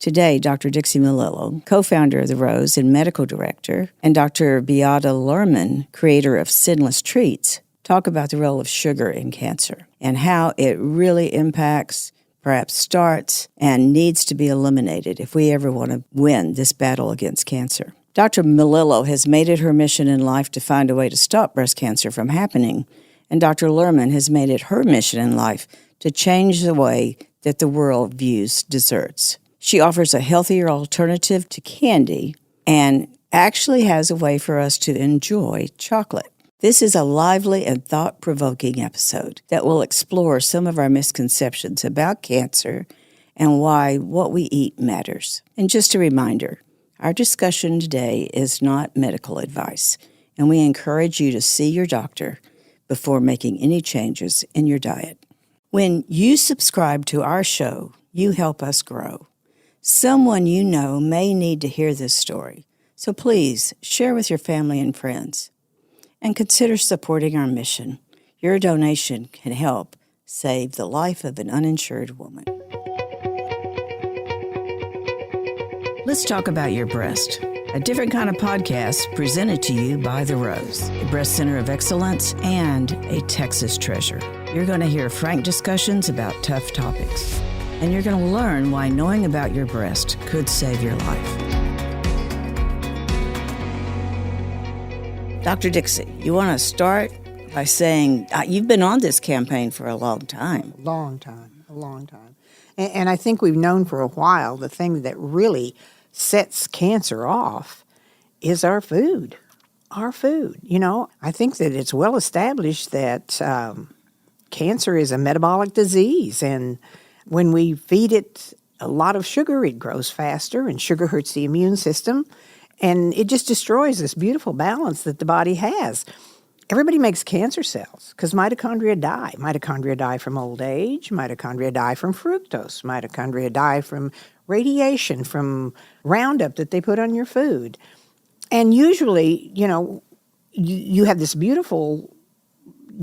Today, Dr. Dixie Melillo, co-founder of The Rose and medical director, and Dr. Beata Lerman, creator of Sinless Treats, talk about the role of sugar in cancer and how it really impacts, perhaps starts, and needs to be eliminated if we ever want to win this battle against cancer. Dr. Melillo has made it her mission in life to find a way to stop breast cancer from happening, and Dr. Lerman has made it her mission in life to change the way that the world views desserts. She offers a healthier alternative to candy and actually has a way for us to enjoy chocolate. This is a lively and thought-provoking episode that will explore some of our misconceptions about cancer and why what we eat matters. And just a reminder, our discussion today is not medical advice, and we encourage you to see your doctor before making any changes in your diet. When you subscribe to our show, you help us grow. Someone you know may need to hear this story, so please share with your family and friends. And consider supporting our mission. Your donation can help save the life of an uninsured woman. Let's talk about your breast. A different kind of podcast presented to you by The Rose, a breast center of excellence and a Texas treasure. You're going to hear frank discussions about tough topics. And you're going to learn why knowing about your breast could save your life. Dr. Dixie, you want to start by saying you've been on this campaign for a long time. A long time. And I think we've known for a while the thing that really sets cancer off is our food. Our food. You know, I think that it's well established that cancer is a metabolic disease, and when we feed it a lot of sugar, it grows faster, and sugar hurts the immune system, and it just destroys this beautiful balance that the body has. Everybody makes cancer cells because mitochondria die. Mitochondria die from old age. Mitochondria die from fructose. Mitochondria die from radiation, from Roundup that they put on your food. And usually, you know, you have this beautiful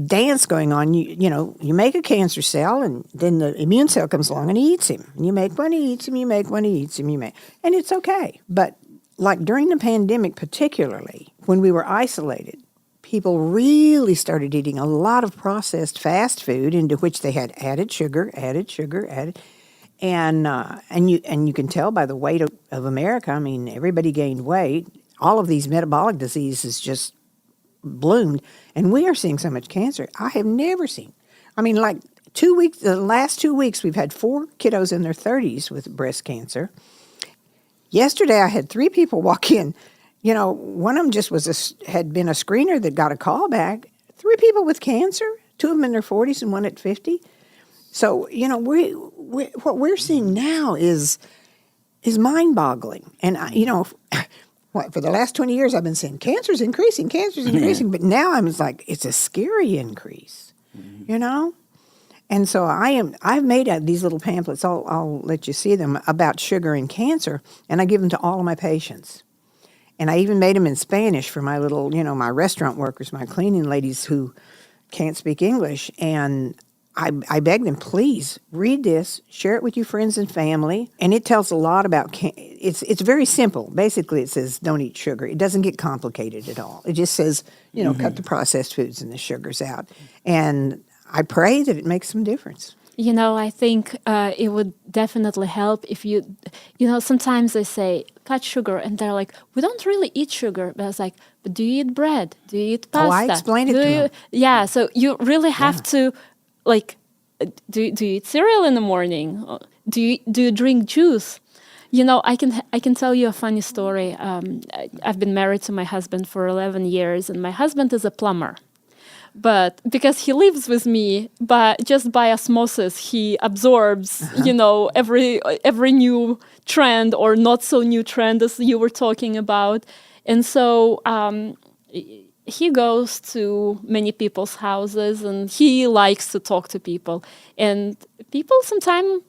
dance going on. You make a cancer cell, and then the immune cell comes along and eats him. And you make one, he eats him, you make one, he eats him, and it's okay. But like during the pandemic particularly, when we were isolated, people really started eating a lot of processed fast food into which they had added sugar, and you can tell by the weight of America. I mean, everybody gained weight. All of these metabolic diseases just bloomed, and we are seeing so much cancer I have never seen. I mean, like the last 2 weeks, we've had 4 kiddos in their 30s with breast cancer. Yesterday, I had 3 people walk in. You know, one of them just had been a screener that got a call back. 3 people with cancer, 2 of them in their 40s and 1 at 50. So, you know, what we're seeing now is mind-boggling. And, for the last 20 years, I've been saying cancer's increasing, but now I'm like, it's a scary increase, you know? And so I've made these little pamphlets, I'll let you see them, about sugar and cancer, and I give them to all of my patients. And I even made them in Spanish for my little, my restaurant workers, my cleaning ladies who can't speak English. And I beg them, please read this, share it with your friends and family. And it tells a lot about, it's very simple. Basically, it says don't eat sugar. It doesn't get complicated at all. It just says, cut the processed foods and the sugars out. And I pray that it makes some difference. I think it would definitely help if sometimes they say, cut sugar, and they're like, we don't really eat sugar. But I was like, but do you eat bread? Do you eat pasta? Oh, I explained it to them. Yeah, so you really have to, do you eat cereal in the morning? Do you drink juice? I can tell you a funny story. I've been married to my husband for 11 years, and my husband is a plumber. But because he lives with me, but just by osmosis, he absorbs, every new trend or not so new trend as you were talking about. And so he goes to many people's houses and he likes to talk to people. And people sometimes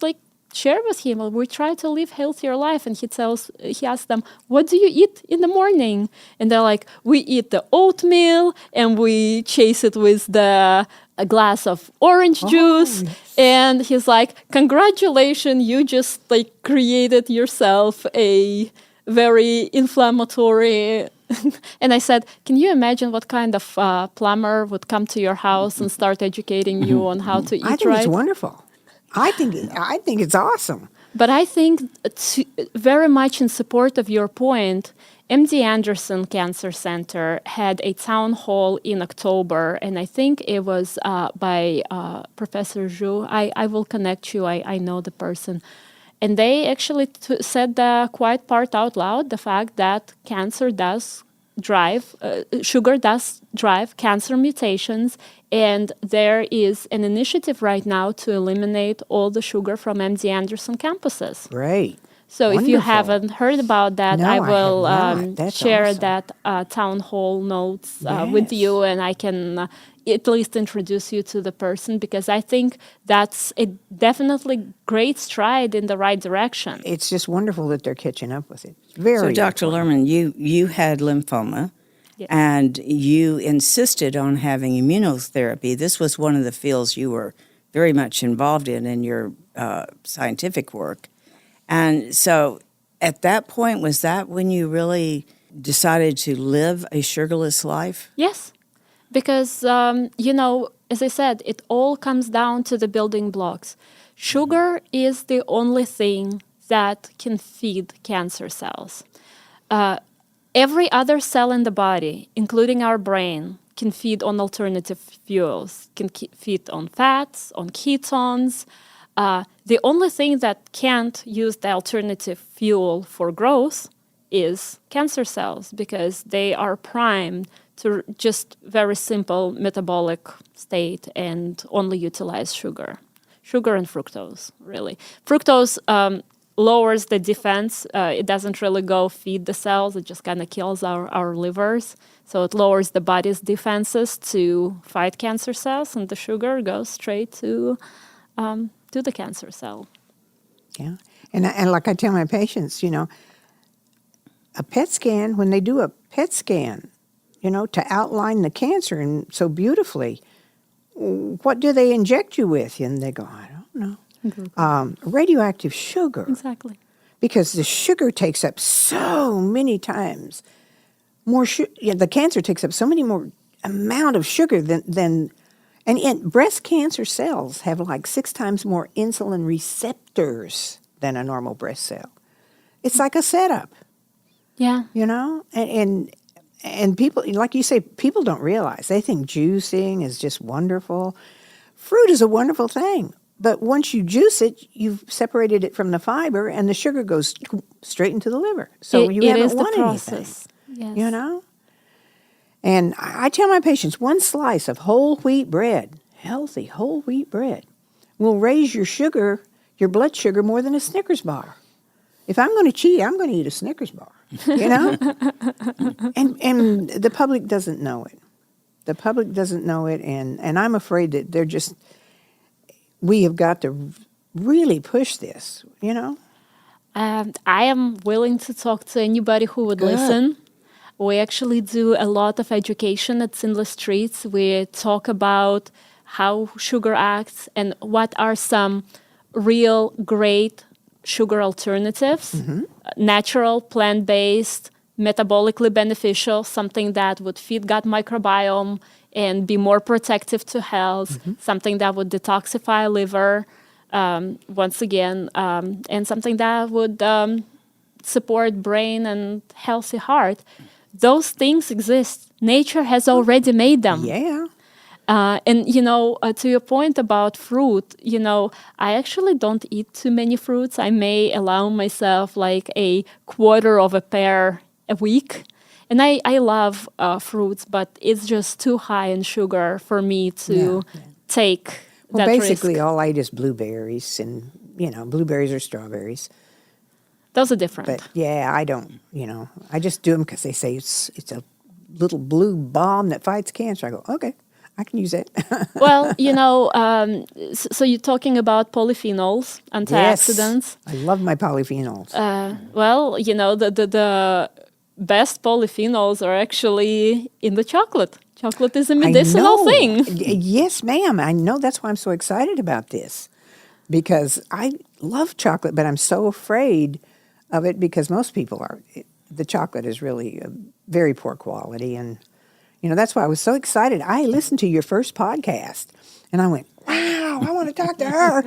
share with him, well, we try to live healthier life. And he asks them, what do you eat in the morning? And they're like, we eat the oatmeal and we chase it with a glass of orange juice. Yes. And he's like, congratulations, you just like created yourself a very inflammatory. And I said, can you imagine what kind of plumber would come to your house and start educating you on how to eat I think right? it's wonderful. I think it's awesome. But I think very much in support of your point, MD Anderson Cancer Center had a town hall in October, and I think it was by Professor Zhu. I will connect you. I know the person. And they actually said the quiet part out loud, the fact that sugar does drive cancer mutations. And there is an initiative right now to eliminate all the sugar from MD Anderson campuses. Great. So if you Wonderful. haven't heard about that, No, I I will have not. That's share awesome. that town hall notes with Yes. you, and I can at least introduce you to the person, because I think that's a definitely great stride in the right direction. It's just wonderful that they're catching up with it. Very So, Dr. important. Lerman, you had lymphoma, Yes. and you insisted on having immunotherapy. This was one of the fields you were very much involved in your scientific work. And so at that point, was that when you really decided to live a sugarless life? Yes, because, as I said, it all comes down to the building blocks. Sugar is the only thing that can feed cancer cells. Every other cell in the body, including our brain, can feed on alternative fuels, can feed on fats, on ketones. The only thing that can't use the alternative fuel for growth is cancer cells, because they are primed to just very simple metabolic state and only utilize sugar and fructose, really. Fructose lowers the defense. It doesn't really go feed the cells. It just kind of kills our livers. So it lowers the body's defenses to fight cancer cells, and the sugar goes straight to the cancer cell. Yeah. And like I tell my patients, a PET scan, when they do a PET scan, to outline the cancer and so beautifully, what do they inject you with? And they go, I don't know. Radioactive sugar. Exactly. Because the sugar takes up so many times more the cancer takes up so many more amount of sugar than and breast cancer cells have like 6 times more insulin receptors than a normal breast cell. It's like a setup. Yeah. And people, like you say, people don't realize. They think juicing is just wonderful. Fruit is a wonderful thing. But once you juice it, you've separated it from the fiber, and the sugar goes straight into the liver. So you haven't won anything. Yes. And I tell my patients, 1 slice of whole wheat bread, healthy whole wheat bread, will raise your blood sugar more than a Snickers bar. If I'm going to cheat, I'm going to eat a Snickers bar, And the public doesn't know it. The public doesn't know it, and I'm afraid that we have got to really push this, I am willing to talk to anybody who would listen. We actually do a lot of education at Sinless Treats. We talk about how sugar acts and what are some real great sugar alternatives, natural, plant-based, metabolically beneficial, something that would feed gut microbiome and be more protective to health, something that would detoxify liver, once again, and something that would support brain and healthy heart. Those things exist. Nature has already made them. Yeah. And, to your point about fruit, I actually don't eat too many fruits. I may allow myself like a quarter of a pear a week. And I love fruits, but it's just too high in sugar for me to take that risk. Basically, all I eat is blueberries, and, blueberries or strawberries. Those are different. But, I don't, I just do them because they say it's a little blue bomb that fights cancer. I go, okay. I can use it. Well, so you're talking about polyphenols, antioxidants. Yes, I love my polyphenols. Well, the best polyphenols are actually in the chocolate. Chocolate is a medicinal thing. Yes, ma'am. I know. That's why I'm so excited about this, because I love chocolate, but I'm so afraid of it because most people are. The chocolate is really very poor quality, and that's why I was so excited. I listened to your first podcast, and I went, "Wow, I want to talk to her."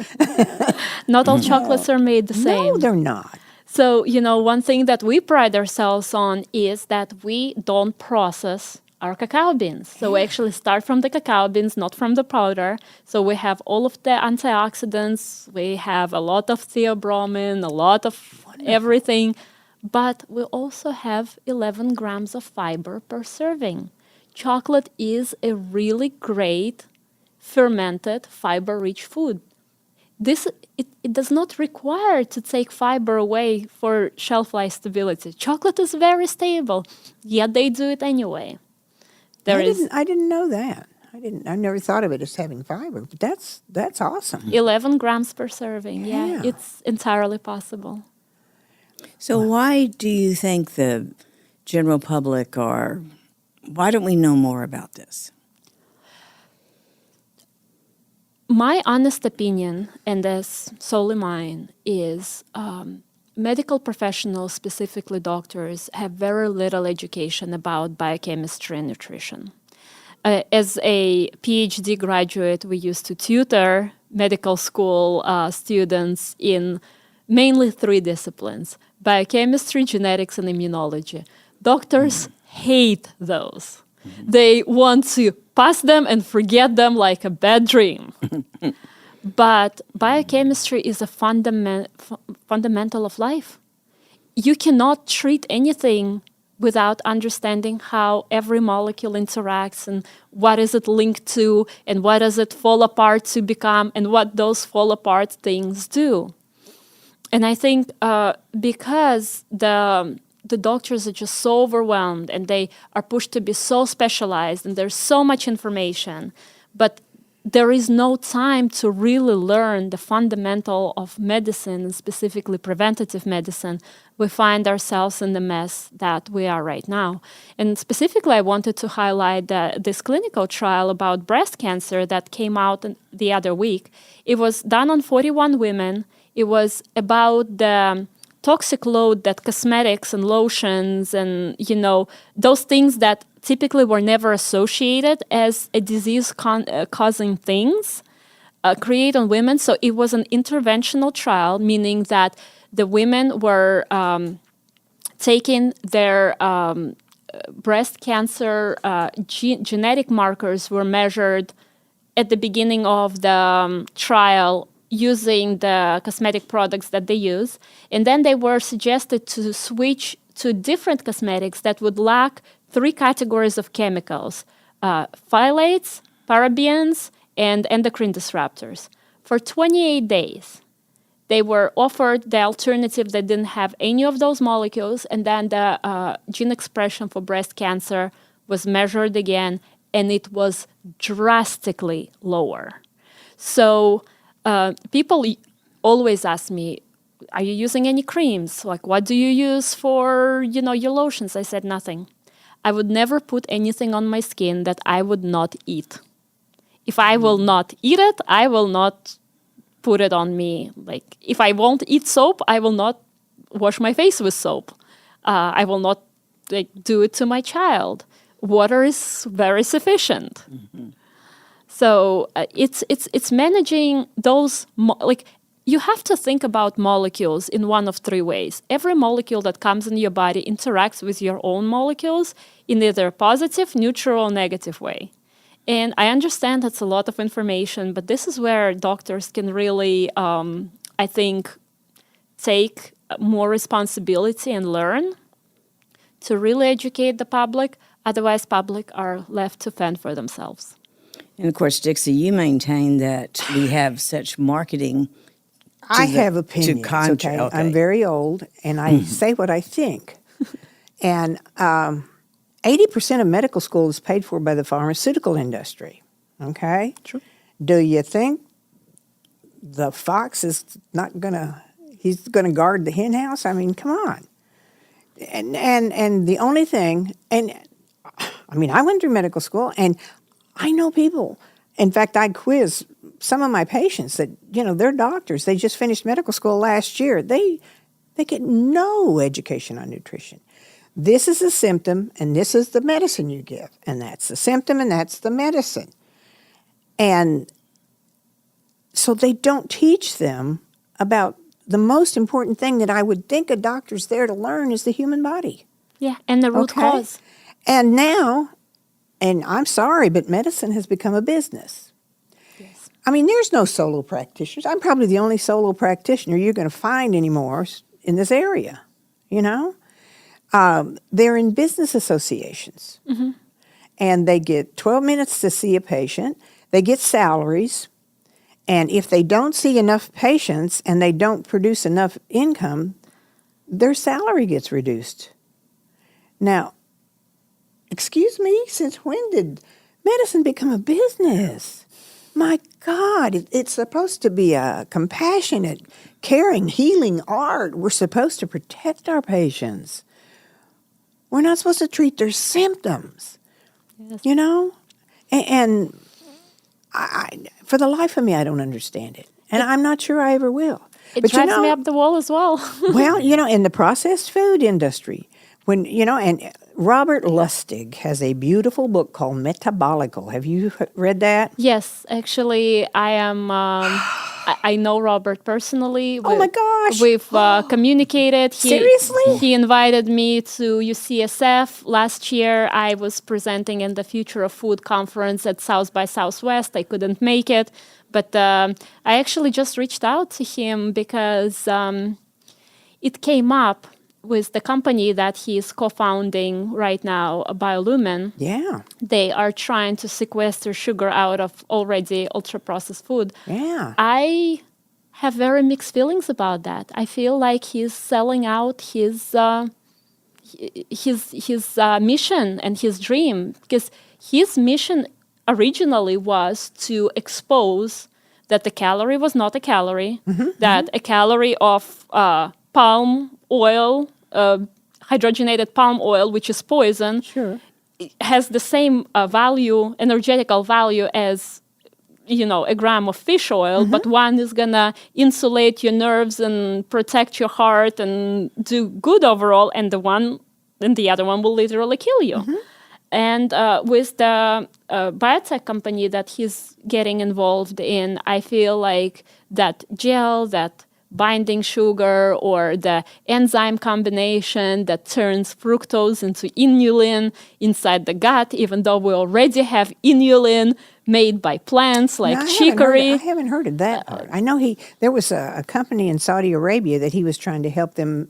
Not all chocolates are made the same. No, they're not. So, one thing that we pride ourselves on is that we don't process our cacao beans. So we actually start from the cacao beans, not from the powder. So we have all of the antioxidants. We have a lot of theobromine, a lot of everything. But we also have 11 grams of fiber per serving. Chocolate is a really great fermented, fiber-rich food. It does not require to take fiber away for shelf life stability. Chocolate is very stable, yet they do it anyway. I didn't know that. I never thought of it as having fiber, but that's awesome. 11 grams per serving. Yeah, it's entirely possible. So why do you think the general public why don't we know more about this? My honest opinion, and that's solely mine, is medical professionals, specifically doctors, have very little education about biochemistry and nutrition. As a PhD graduate, we used to tutor medical school students in mainly 3 disciplines: biochemistry, genetics, and immunology. Doctors hate those. They want to pass them and forget them like a bad dream. But biochemistry is a fundamental of life. You cannot treat anything without understanding how every molecule interacts and what is it linked to and what does it fall apart to become and what those fall apart things do. And I think because the doctors are just so overwhelmed and they are pushed to be so specialized and there's so much information, but there is no time to really learn the fundamental of medicine, and specifically preventative medicine, we find ourselves in the mess that we are right now. And specifically, I wanted to highlight this clinical trial about breast cancer that came out the other week. It was done on 41 women. It was about the toxic load that cosmetics and lotions and, those things that typically were never associated as a disease-causing things create on women. So it was an interventional trial, meaning that the women were taking their breast cancer genetic markers were measured at the beginning of the trial using the cosmetic products that they use. And then they were suggested to switch to different cosmetics that would lack 3 categories of chemicals: phthalates, parabens, and endocrine disruptors. For 28 days, they were offered the alternative that didn't have any of those molecules, and then the gene expression for breast cancer was measured again, and it was drastically lower. So people always ask me, are you using any creams? Like, what do you use for, your lotions? I said nothing. I would never put anything on my skin that I would not eat. If I will not eat it, I will not put it on me. Like, if I won't eat soap, I will not wash my face with soap. I will not do it to my child. Water is very sufficient. Mm-hmm. So it's managing those, you have to think about molecules in one of 3 ways. Every molecule that comes in your body interacts with your own molecules in either a positive, neutral, or negative way. And I understand that's a lot of information, but this is where doctors can really, I think, take more responsibility and learn to really educate the public. Otherwise, public are left to fend for themselves. And of course, Dixie, you maintain that we have such marketing. I have opinions, okay? I'm very old, and I say what I think. And 80% of medical school is paid for by the pharmaceutical industry. Okay? True. Do you think the fox is not he's gonna guard the hen house? I mean, come on. And the only thing, and I mean, I went through medical school, and I know people. In fact, I quiz some of my patients that, they're doctors. They just finished medical school last year. They get no education on nutrition. This is a symptom, and this is the medicine you give. And that's the symptom, and that's the medicine. And so they don't teach them about the most important thing that I would think a doctor's there to learn is the human body. Yeah, and the root cause. And now, and I'm sorry, but medicine has become a business. Yes. I mean, there's no solo practitioners. I'm probably the only solo practitioner you're going to find anymore in this area, They're in business associations. Mm-hmm. And they get 12 minutes to see a patient. They get salaries. And if they don't see enough patients and they don't produce enough income, their salary gets reduced. Now, excuse me, since when did medicine become a business? My God, it's supposed to be a compassionate, caring, healing art. We're supposed to protect our patients. We're not supposed to treat their symptoms, Yes. And I, for the life of me, I don't understand it. And I'm not sure I ever will. It But drives me up the wall as well. well, in the processed food industry, and Robert Lustig has a beautiful book called Metabolic. Have you read that? Yes, actually, I am. I know Robert personally. Oh my gosh! We've communicated. Seriously? He invited me to UCSF last year. I was presenting in the Future of Food conference at South by Southwest. I couldn't make it, but I actually just reached out to him because it came up with the company that he's co-founding right now, Beata Lerman. Yeah. They are trying to sequester sugar out of already ultra-processed food. Yeah. I have very mixed feelings about that. I feel like he's selling out his mission and his dream, because his mission originally was to expose that the calorie was not a calorie, that a calorie of palm oil, hydrogenated palm oil, which is poison, Sure. has the same energetical value as, a gram of fish oil, but one is gonna insulate your nerves and protect your heart and do good overall, and the other one will literally kill you. And with the biotech company that he's getting involved in, I feel like that gel, that binding sugar, or the enzyme combination that turns fructose into inulin inside the gut, even though we already have inulin made by plants like chicory. I haven't heard of that part. I know there was a company in Saudi Arabia that he was trying to help them,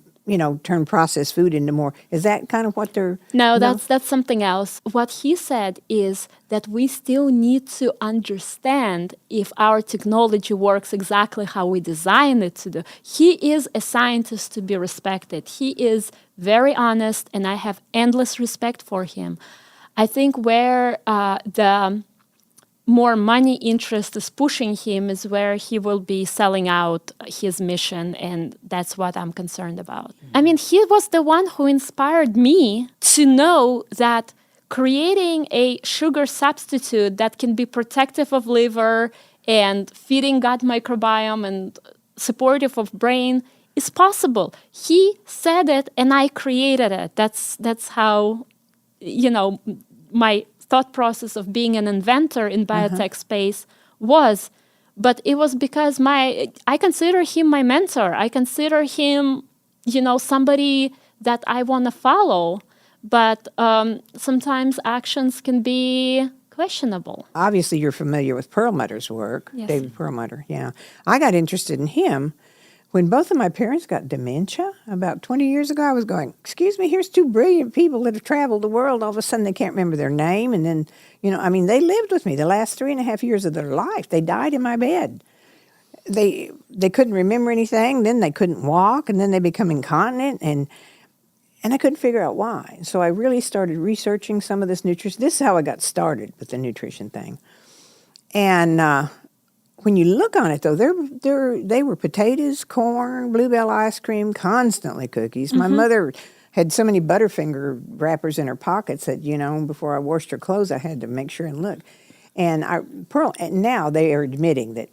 turn processed food into more. Is that kind of what they're... No, that's something else. What he said is that we still need to understand if our technology works exactly how we design it to do. He is a scientist to be respected. He is very honest, and I have endless respect for him. I think where the more money interest is pushing him is where he will be selling out his mission, and that's what I'm concerned about. I mean, he was the one who inspired me to know that creating a sugar substitute that can be protective of liver and feeding gut microbiome and supportive of brain is possible. He said it, and I created it. That's how, my thought process of being an inventor in biotech space was. But it was because I consider him my mentor. I consider him, somebody that I want to follow. But sometimes actions can be questionable. Obviously, you're familiar with Perlmutter's work, Yes. David Perlmutter, yeah. I got interested in him when both of my parents got dementia about 20 years ago. I was going, excuse me, here's two brilliant people that have traveled the world. All of a sudden, they can't remember their name. And then, they lived with me the last 3.5 years of their life. They died in my bed. They couldn't remember anything. Then they couldn't walk. And then they become incontinent. And I couldn't figure out why. So I really started researching some of this nutrition. This is how I got started with the nutrition thing. And when you look on it, though, they were potatoes, corn, Bluebell ice cream, constantly cookies. My mother had so many Butterfinger wrappers in her pockets that, before I washed her clothes, I had to make sure and look. And now they are admitting that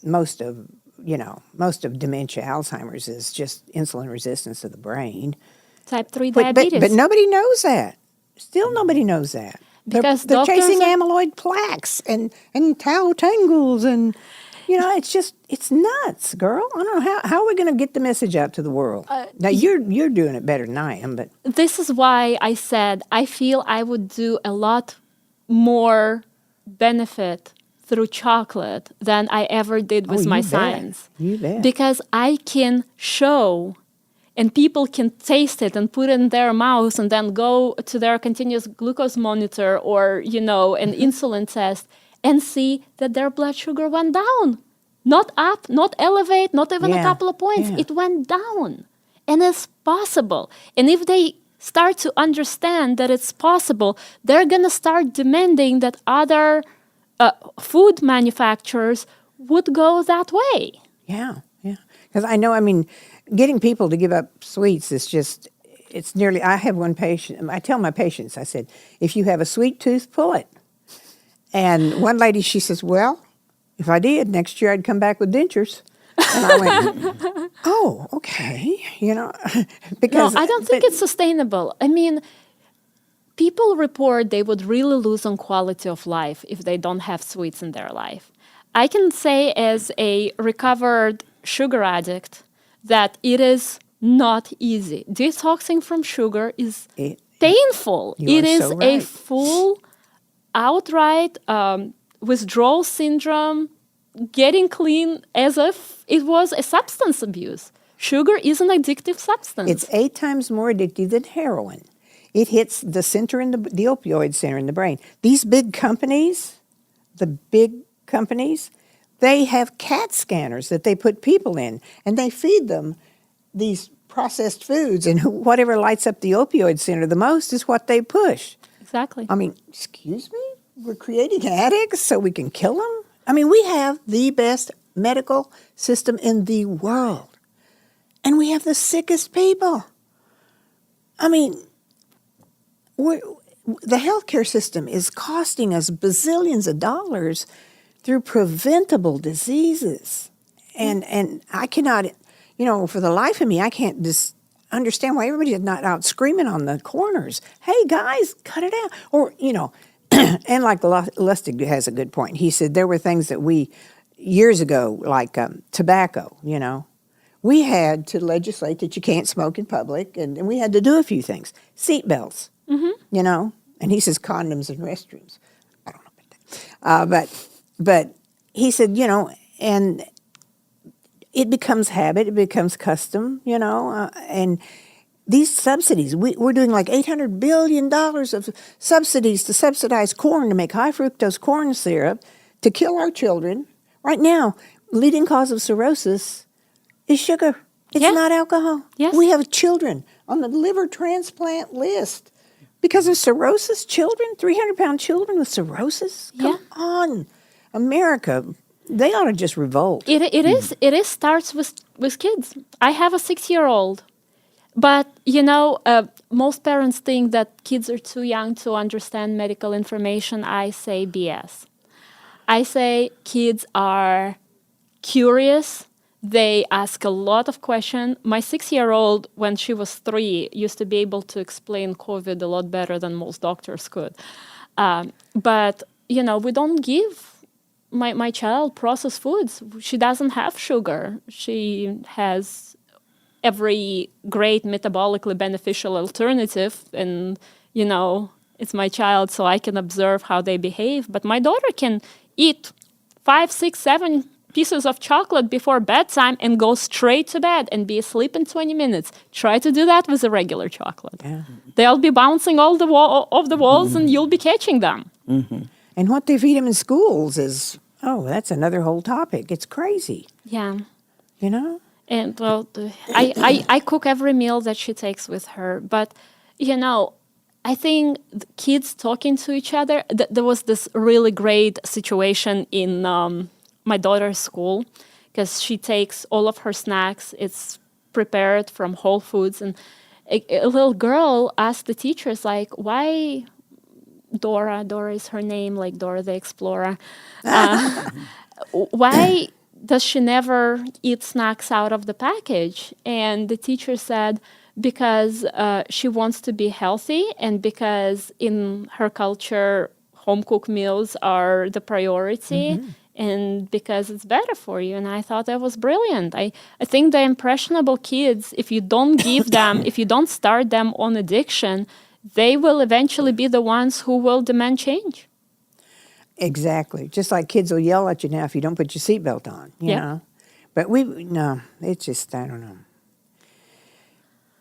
most of dementia, Alzheimer's, is just insulin resistance of the brain. Type 3 But diabetes. nobody knows that. Still nobody knows that. Because they're doctors chasing are- amyloid plaques and tau tangles and, it's nuts, girl. I don't know how are we going to get the message out to the world. Now, you're doing it better than I am, but This is why I said I feel I would do a lot more benefit through chocolate than I ever did with you my bet. science. You bet. Because I can show and people can taste it and put it in their mouths and then go to their continuous glucose monitor or, an insulin test and see that their blood sugar went down. Not up, not elevate, not even a couple of points. Yeah. It went down. And it's possible. And if they start to understand that it's possible, they're going to start demanding that other food manufacturers would go that way. Yeah. Because I know, getting people to give up sweets is just, it's nearly, I have one patient, I tell my patients, I said, if you have a sweet tooth, pull it. And one lady, she says, well, if I did, next year I'd come back with dentures. And I went, oh, okay, because No, I don't think it's sustainable. People report they would really lose on quality of life if they don't have sweets in their life. I can say as a recovered sugar addict that it is not easy. Detoxing from sugar is painful. You It are is so a right. full, outright withdrawal syndrome, getting clean as if it was a substance abuse. Sugar is an addictive substance. it's 8 times more addictive than heroin. It hits the center in the opioid center in the brain. These big companies, they have CAT scanners that they put people in, and they feed them these processed foods, and whatever lights up the opioid center the most is what they push. Exactly. Excuse me? We're creating addicts so we can kill them? We have the best medical system in the world, and we have the sickest people. The healthcare system is costing us bazillions of dollars through preventable diseases. And I cannot, for the life of me, I can't just understand why everybody's not out screaming on the corners. Hey, guys, cut it out. Or, and like Lustig has a good point. He said there were things that we, years ago, like tobacco, we had to legislate that you can't smoke in public, and we had to do a few things. Seatbelts, and he says condoms in restrooms. I don't know about that. But he said, and it becomes habit, it becomes custom, and these subsidies, we're doing like $800 billion of subsidies to subsidize corn, to make high fructose corn syrup, to kill our children. Right now, leading cause of cirrhosis is sugar. It's not alcohol. Yes. We have children on the liver transplant list because of cirrhosis. Children, 300-pound children with cirrhosis. Come on, America. They ought to just revolt. It starts with kids. I have a 6-year-old, but most parents think that kids are too young to understand medical information. I say BS. I say kids are curious. They ask a lot of questions. My 6-year-old, when she was 3, used to be able to explain COVID a lot better than most doctors could. But we don't give my child processed foods. She doesn't have sugar. She has every great metabolically beneficial alternative, and it's my child, so I can observe how they behave. But my daughter can eat 5, 6, 7 pieces of chocolate before bedtime and go straight to bed and be asleep in 20 minutes. Try to do that with a regular chocolate. Yeah. They'll be bouncing off the walls, and you'll be catching them. Mm-hmm. And what they feed them in schools is, that's another whole topic. It's crazy. Yeah. And, I cook every meal that she takes with her. But, I think kids talking to each other, there was this really great situation in my daughter's school, because she takes all of her snacks. It's prepared from Whole Foods. And a little girl asked the teachers, like, why Dora is her name, like Dora the Explorer, why does she never eat snacks out of the package? And the teacher said, because she wants to be healthy, and because in her culture, home-cooked meals are the priority, and because it's better for you. And I thought that was brilliant. I think the impressionable kids, if you don't give them, if you don't start them on addiction, they will eventually be the ones who will demand change. Exactly. Just like kids will yell at you now if you don't put your seatbelt on, you know. But it's just, I don't know.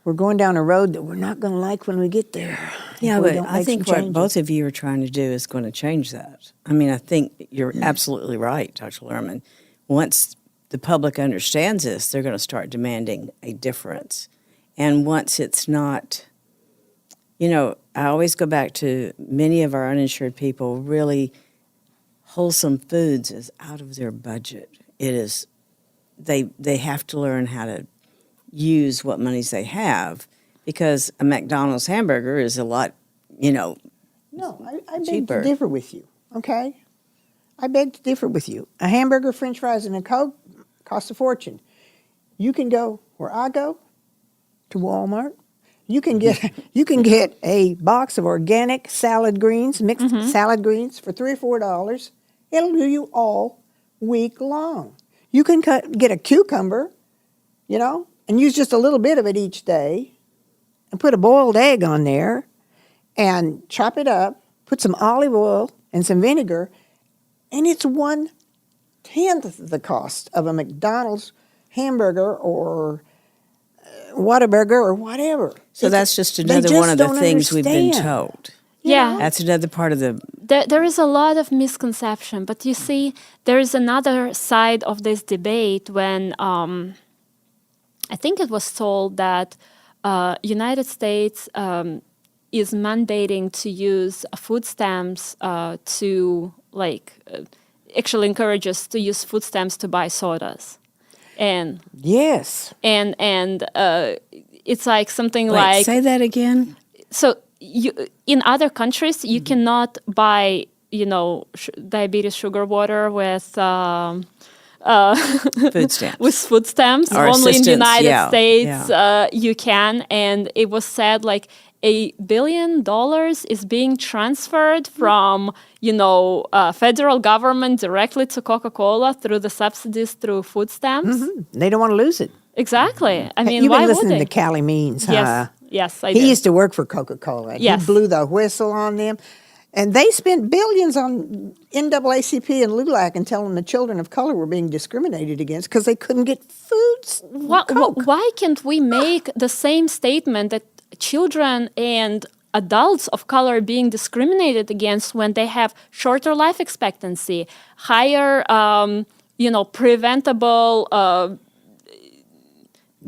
We're going down a road that we're not going to like when we get there. Yeah, but I think what both of you are trying to do is going to change that. I mean, I think you're absolutely right, Dr. Lerman. Once the public understands this, they're going to start demanding a difference. And once it's not, you know, I always go back to many of our uninsured people, really wholesome foods is out of their budget. It is, they have to learn how to use what monies they have, because a McDonald's hamburger is a lot, you know, No, I beg cheaper. to differ with you, okay? I beg to differ with you. A hamburger, french fries, and a Coke cost a fortune. You can go where I go, to Walmart. You can get a box of organic salad greens, mixed salad greens for $3 or $4. It'll do you all week long. You can get a cucumber, you know, and use just a little bit of it each day, and put a boiled egg on there, and chop it up, put some olive oil and some vinegar, and it's 1/10 the cost of a McDonald's hamburger or Whataburger or whatever. So that's just another one of the things we've been told. Yeah. That's another part of the... There is a lot of misconception, but you see, there is another side of this debate when I think it was told that United States is mandating to use food stamps to, actually encourages to use food stamps to buy sodas. And yes, and it's like something Wait, like, say that again. so in other countries you cannot buy, you know, diabetes sugar water with Food stamps. with food stamps. Or Only in the assistance, United States yeah. you can. And it was said like $1 billion is being transferred from, you know, federal government directly to Coca-Cola through the subsidies through food stamps. they don't want to lose it. Exactly. I mean, You've why been would listening they? to Callie Means, huh? Yes, I He did. used to work for Coca-Cola. Yes. He blew the whistle on them. And they spent billions on NAACP and LULAC and telling the children of color were being discriminated against because they couldn't get foods. Why can't we make the same statement that children and adults of color are being discriminated against when they have shorter life expectancy, higher, preventable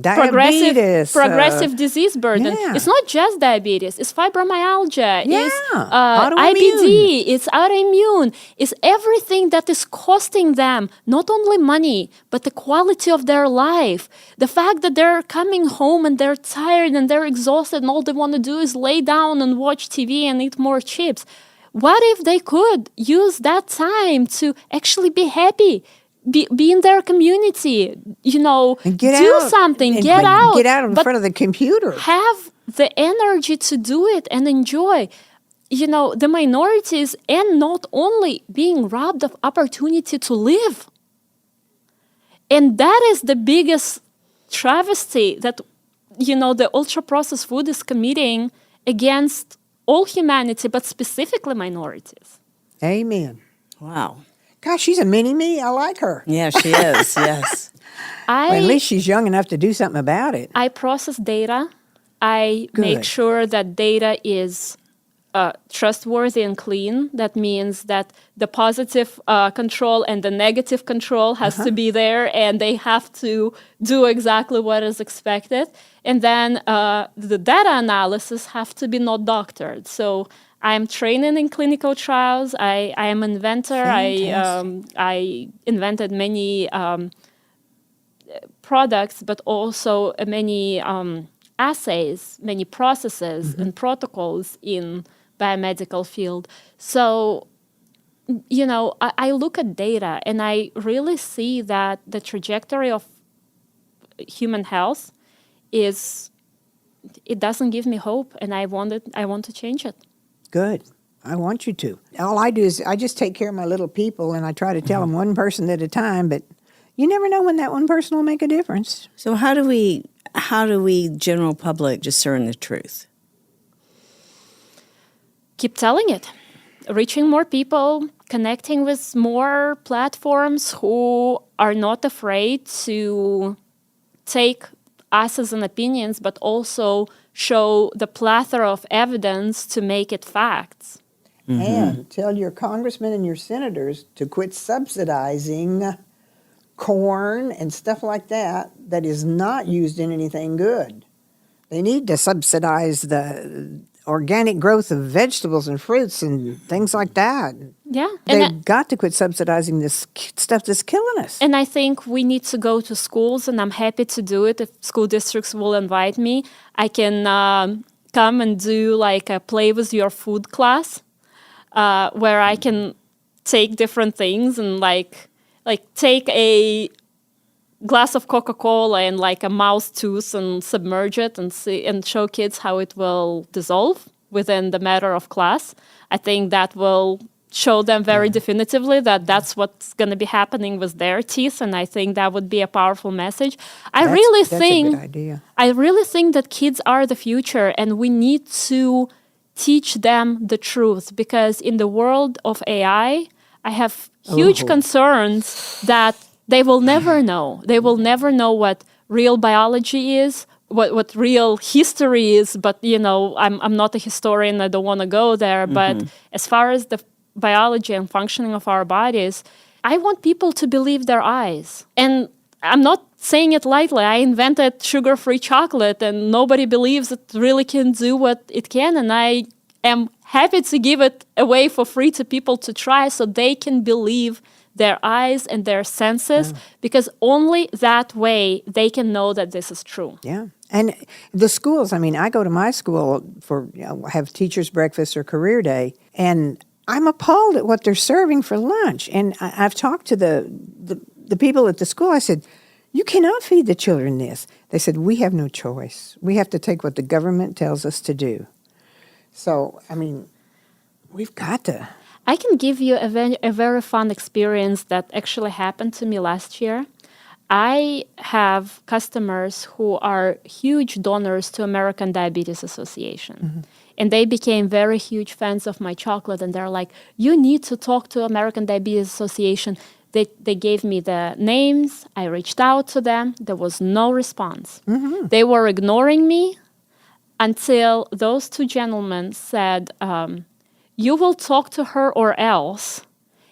progressive disease burden? Yeah. It's not just diabetes. It's fibromyalgia. Yeah. It's Autoimmune. IBD. It's autoimmune. It's everything that is costing them not only money, but the quality of their life. The fact that they're coming home and they're tired and they're exhausted and all they want to do is lay down and watch TV and eat more chips. What if they could use that time to actually be happy? Be in their community, you know, and do something, get out. Get out in front of the computer. Have the energy to do it and enjoy. You know, the minorities, and not only being robbed of opportunity to live. And that is the biggest travesty that, you know, the ultra-processed food is committing against all humanity, but specifically minorities. Amen. Wow. Gosh, she's a mini-me. I like her. Yeah, she is, yes. At least she's young enough to do something about it. I process data. I make sure that data is trustworthy and clean. That means that the positive control and the negative control has to be there, and they have to do exactly what is expected. And then the data analysis have to be not doctored. So I'm training in clinical trials. I am an inventor. I invented many products, but also many assays, many processes and protocols in biomedical field. So, I look at data and I really see that the trajectory of human health it doesn't give me hope, and I want to change it. Good. I want you to. All I do is I just take care of my little people, and I try to tell them one person at a time, but you never know when that one person will make a difference. So how do we general public discern the truth? Keep telling it, reaching more people, connecting with more platforms who are not afraid to take us as an opinions, but also show the plethora of evidence to make it facts. And tell your congressmen and your senators to quit subsidizing corn and stuff like that is not used in anything good. They need to subsidize the organic growth of vegetables and fruits and things like that. Yeah. They've got to quit subsidizing this stuff that's killing us. And I think we need to go to schools, and I'm happy to do it if school districts will invite me. I can come and do like a play with your food class where I can take different things and like take a glass of Coca-Cola and like a mouse tooth and submerge it and show kids how it will dissolve within the matter of class. I think that will show them very definitively that that's what's going to be happening with their teeth, and I think that would be a powerful message. That's a good idea. I really think that kids are the future, and we need to teach them the truth, because in the world of AI, I have huge concerns that they will never know. They will never know what real biology is, what real history is. But, I'm not a historian. I don't want to go there. But as far as the biology and functioning of our bodies, I want people to believe their eyes. And I'm not saying it lightly. I invented sugar-free chocolate, and nobody believes it really can do what it can. And I am happy to give it away for free to people to try so they can believe their eyes and their senses, because only that way they can know that this is true. Yeah. And the schools, I go to my school for, have teachers' breakfast or career day, and I'm appalled at what they're serving for lunch. And I've talked to the people at the school. I said, you cannot feed the children this. They said, we have no choice. We have to take what the government tells us to do. So, we've got to. I can give you a very fun experience that actually happened to me last year. I have customers who are huge donors to American Diabetes Association. And they became very huge fans of my chocolate. And they're like, you need to talk to American Diabetes Association. They gave me the names. I reached out to them. There was no response. They were ignoring me until those two gentlemen said, you will talk to her or else.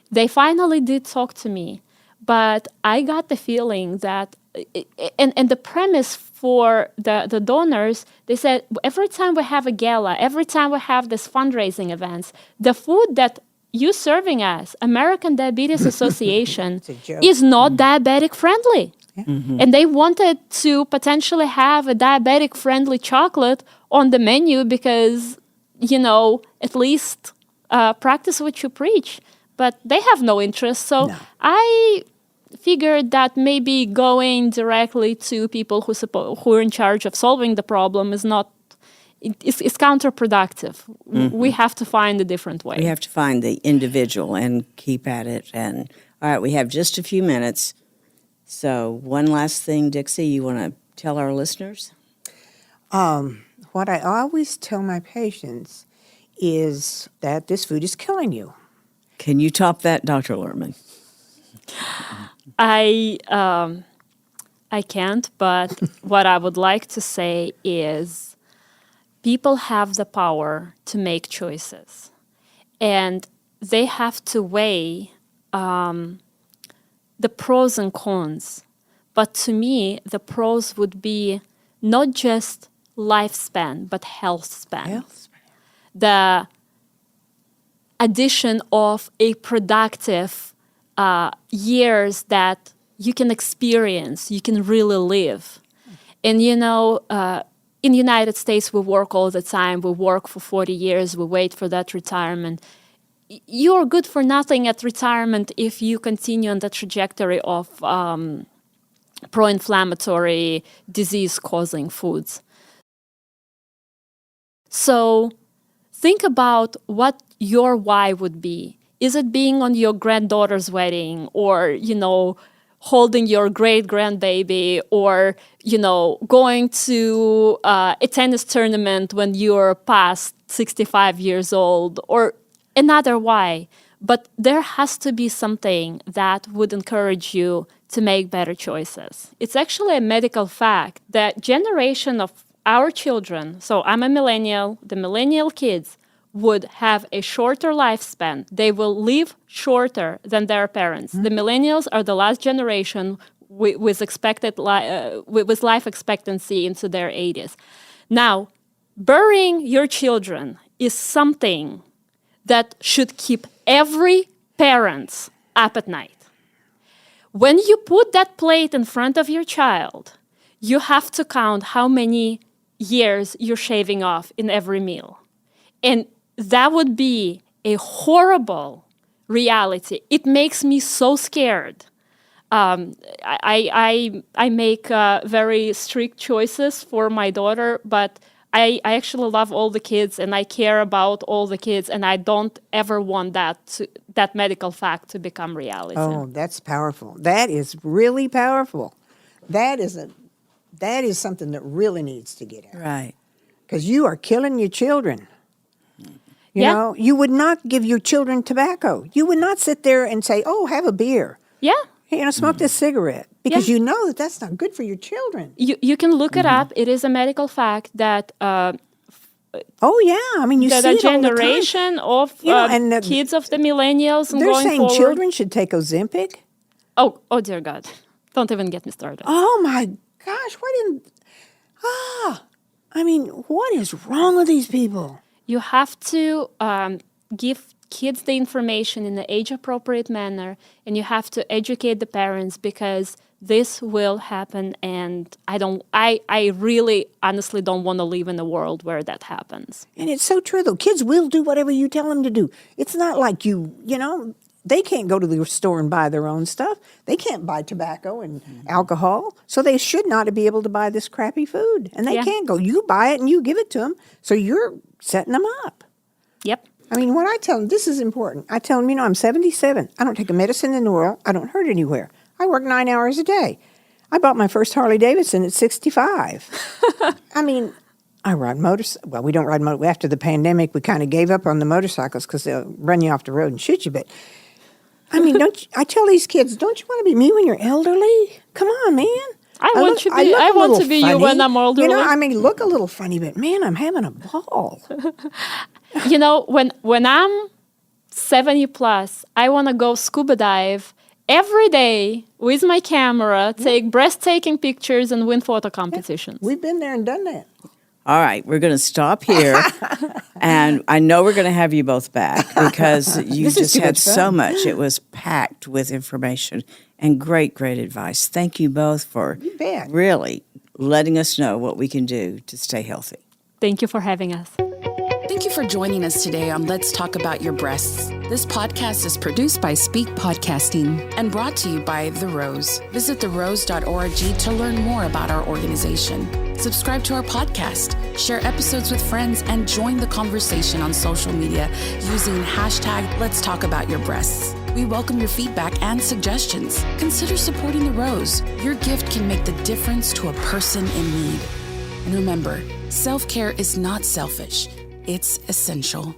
They finally did talk to me. But I got the feeling that, and the premise for the donors, they said, every time we have a gala, every time we have this fundraising events, the food that you're serving us, American Diabetes Association, is not diabetic friendly. And they wanted to potentially have a diabetic friendly chocolate on the menu because, at least practice what you preach. But they have no interest. So I figured that maybe going directly to people who are in charge of solving the problem is counterproductive. We have to find a different way. We have to find the individual and keep at it. And all right, we have just a few minutes. So one last thing, Dixie, you want to tell our listeners? What I always tell my patients is that this food is killing you. Can you top that, Dr. Lerman? I can't, but what I would like to say is people have the power to make choices, and they have to weigh the pros and cons. But to me, the pros would be not just lifespan, but health span. The addition of a productive years that you can experience, you can really live. And, in the United States, we work all the time. We work for 40 years. We wait for that retirement. You're good for nothing at retirement if you continue on the trajectory of pro-inflammatory, disease-causing foods. So think about what your why would be. Is it being on your granddaughter's wedding, or, holding your great-grandbaby, or, going to a tennis tournament when you're past 65 years old, or another why? But there has to be something that would encourage you to make better choices. It's actually a medical fact that generation of our children, so I'm a millennial, the millennial kids would have a shorter lifespan. They will live shorter than their parents. The millennials are the last generation with life expectancy into their 80s. Now, burying your children is something that should keep every parent up at night. When you put that plate in front of your child, you have to count how many years you're shaving off in every meal. And that would be a horrible reality. It makes me so scared. I make very strict choices for my daughter, but I actually love all the kids, and I care about all the kids, and I don't ever want that medical fact to become reality. Oh, that's powerful. That is really powerful. That is something that really needs to get out. Right. Because you are killing your children. You know, you would not give your children tobacco. You would not sit there and say, "Oh, have a beer." Yeah. Smoke this cigarette, because you know that that's not good for your children. You can look it up. It is a medical fact that oh yeah, I mean, you see that it a all the generation time. of kids of the millennials and They're going saying forward. children should take Ozempic. Oh dear God! Don't even get me started. Oh my gosh, I mean, what is wrong with these people? You have to give kids the information in an age-appropriate manner, and you have to educate the parents, because this will happen, and I really honestly don't want to live in a world where that happens. And it's so true, though. Kids will do whatever you tell them to do. It's not like they can't go to the store and buy their own stuff. They can't buy tobacco and alcohol. So they should not be able to buy this crappy food. And they can't go. You buy it and you give it to them. So you're setting them up. Yep. I mean, what I tell them, this is important. I tell them, I'm 77. I don't take a medicine in the world. I don't hurt anywhere. I work 9 hours a day. I bought my first Harley Davidson at 65. I mean, I ride motorcycles. Well, we don't ride motorcycles. After the pandemic, we kind of gave up on the motorcycles because they'll run you off the road and shoot you. But, I mean, I tell these kids, don't you want to be me when you're elderly? Come on, man. I want to be you when I'm elderly. I may look a little funny, but man, I'm having a ball. When I'm 70 plus, I want to go scuba dive every day with my camera, take breathtaking pictures, and win photo competitions. We've been there and done that. All right, we're going to stop here. And I know we're going to have you both back, because you just had so much. It was packed with information and great, great advice. Thank you both for really letting us know what we can do to stay healthy. Thank you for having us. Thank you for joining us today on Let's Talk About Your Breasts. This podcast is produced by Speak Podcasting and brought to you by The Rose. Visit therose.org to learn more about our organization. Subscribe to our podcast, share episodes with friends, and join the conversation on social media using hashtag Let's Talk About Your Breasts. We welcome your feedback and suggestions. Consider supporting The Rose. Your gift can make the difference to a person in need. And remember, self-care is not selfish. It's essential.